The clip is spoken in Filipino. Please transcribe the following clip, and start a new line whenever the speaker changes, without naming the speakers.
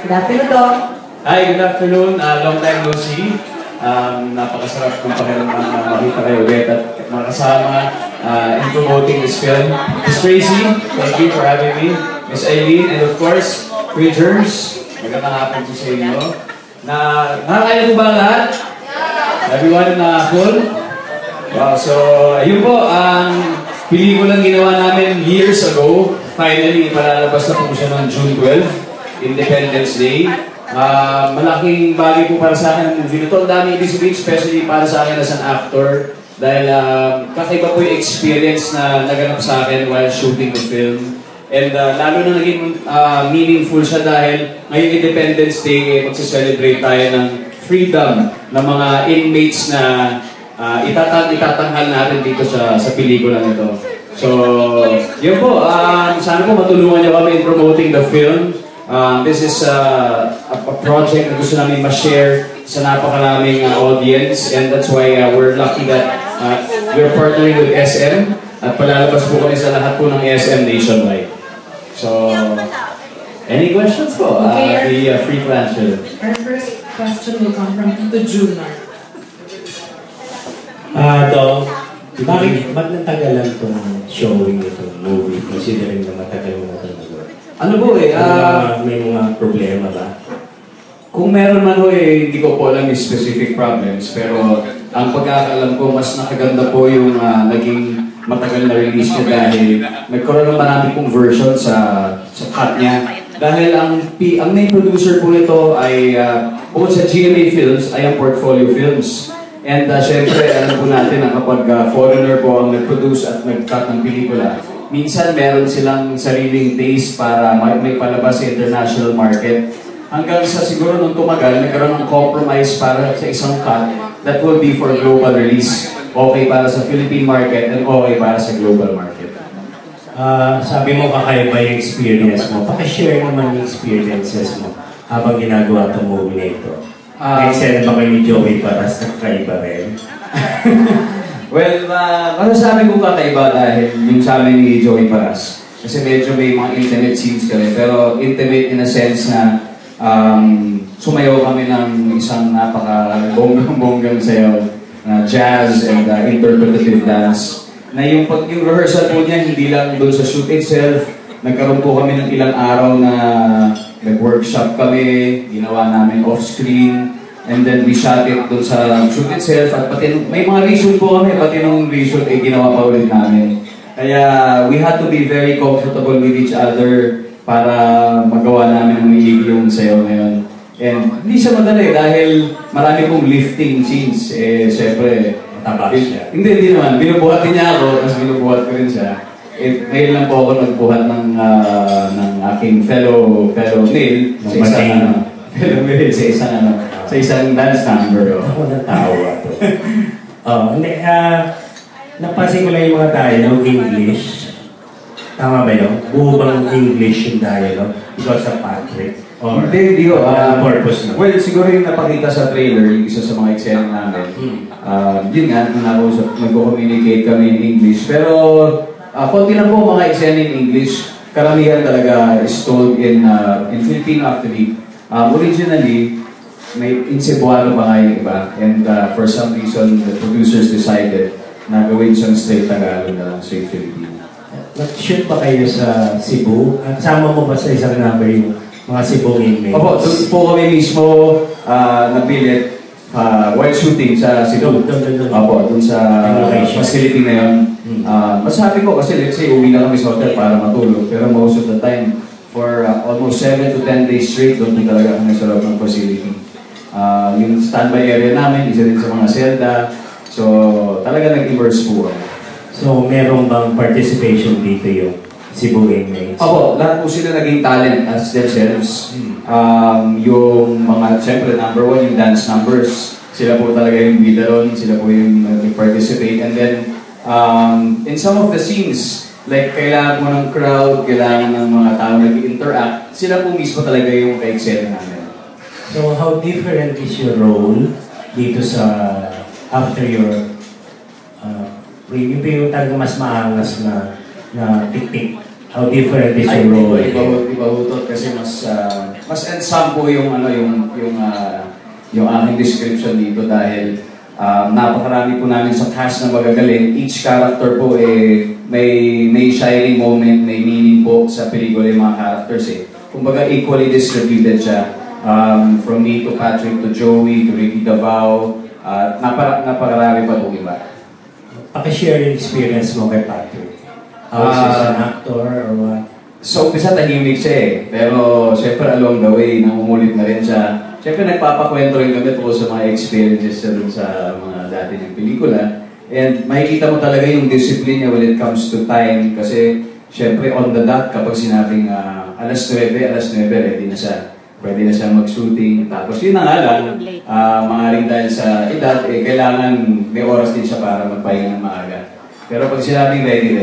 Good afternoon, Doc.
Hi, good afternoon. Long time no see. Napakasarap kong pakiramdam na makita kayo ulit at makasama in promoting this film. Miss Tracy, thank you for having me. Miss Eileen, and of course, Bridgers. Magandang hapon po sa inyo. Nakakaya po ba lahat? Everyone full? Wow, so ayun po, ang pelikulang ginawa namin years ago. Finally, ipalalabas na po siya noong June 12, Independence Day. Malaking bagay po para sa akin ang movie na ito. Ang dami ibig sabihin, especially para sa akin as an actor. Dahil kakaiba po yung experience na naganap sa akin while shooting the film. And lalo na naging meaningful siya dahil ngayong Independence Day, magsa-celebrate tayo ng freedom ng mga inmates na itatanghal natin dito sa pelikula nito. So, yun po. Sana po matulungan niyo kami in promoting the film. This is a project na gusto namin ma-share sa napakaraming audience, and that's why we're lucky that we're partnering with SM at palalabas po kami sa lahat po ng SM nationwide. So, any questions po? The free answer.
Our first question will come from Tito Junior.
Ba't natagalan itong showing itong movie, considering na matagal mo na ito?
Ano po
may mga problema ba?
Kung meron man hindi ko po alam yung specific problems, pero ang pagkakalam ko, mas nakaganda po yung naging matagal na release niya dahil nagkaroon ng marami pong version sa cut niya. Dahil ang main producer po nito ay bukod sa GMA Films ay ang Portfolio Films. And syempre, alam po natin na kapag foreigner po ang nag-produce at nag-cut ng pelikula, minsan meron silang sariling taste para may palabas sa international market. Hanggang sa siguro nung tumagal, nagkaroon ng compromise para sa isang cut that will be for global release. Okay para sa Philippine market and okay para sa global market.
Sabi mo kakaiba yung experience mo. Pakishare naman yung experiences mo habang ginagawa itong movie na ito. Excited ba kayo ni Joey Paras na kakaiba rin?
Well, masasabi ko kakaiba dahil yung sa amin ni Joey Paras. Kasi medyo may mga intimate scenes kami. Pero intimate in a sense na sumayaw kami ng isang napaka-bonggang sayaw na jazz and interpretative dance. Na yung rehearsal po niya, hindi lang doon sa shoot itself. Nagkaroon po kami ng ilang araw na nag-workshop kami, ginawa namin off-screen, and then we shot it doon sa shoot itself. At pati may mga reshoot po kami, pati nung reshoot ginawa pa ulit namin. Kaya we had to be very comfortable with each other para magawa namin ng maigi yung sayaw ngayon. And hindi siya madali dahil marami pong lifting scenes. Siyempre,
matabas siya.
Hindi naman. Binubuhatin niya ako, tapos binubuhat ko rin siya. Ngayon lang po ako nagbuhat ng aking fellow male sa isang dance number.
Ako natawa to. Napansin ko lang yung mga dialogue English. Tama ba yun? Buo bang English yung dialogue? Because of Patrick?
Hindi ko.
Purpose na.
Well, siguro yung napakita sa trailer, yung isa sa mga eksena namin. Yun nga, nag-communicate kami in English. Pero, konti lang po mga eksena in English. Karamihan talaga is told in Filipino actually. Originally, may in Cebuano pa nga yung iba. And for some reason, the producers decided na gawin siyang straight Tagalog na lang, straight Filipino.
Nag-shoot ba kayo sa Cebu? At sama mo ba sa isang number yung mga Cebu inmates?
Opo, doon po kami mismo napilit while shooting sa Cebu. Opo, doon sa facility na yun. Masabi ko kasi let's say uwi na kami sa hotel para matulog. Pero most of the time, for almost 7 to 10 days straight, doon po talaga kami sa loob ng facility. Yung standby area namin, isa rin sa mga selda. So, talaga nag-immerse po.
So, meron bang participation dito yung Cebu inmates?
Opo, lahat po sila naging talent as themselves. Yung mga, siyempre, number one, yung dance numbers. Sila po talaga yung bida ron, sila po yung nag-participate. And then, in some of the scenes, like kailangan mo ng crowd, kailangan ng mga tao nag-interact, sila po mismo talaga yung ka-excel namin.
So, how different is your role dito sa, after your, yung talaga mas maangas na tik-tik? How different is your role?
Iba-utot kasi mas mas ensemble yung yung aking description dito dahil napakarami po namin sa cast na magagaling. Each character po may shining moment, may meaning po sa pelikula yung mga characters Kumbaga equally distributed siya. From me to Patrick to Joey to Ricky Davao, napakarami pa po iba.
Pakishare yung experience mo kay Patrick. How is he as an actor or what?
So, umpisa tahimik siya Pero, syempre, along the way, namumulit na rin siya. Syempre, nagpapakwento rin kami tungkol sa mga experiences niya dun sa mga dati niyang pelikula. And makikita mo talaga yung discipline niya when it comes to time. Kasi, syempre, on the dot, kapag sinabing alas 9, ready na siya. Pwede na siya mag-shooting. Tapos, yun na nga lang, mga rin dahil sa edad, kailangan may oras din siya para magpahinga ng maaga. Pero pag sinabing ready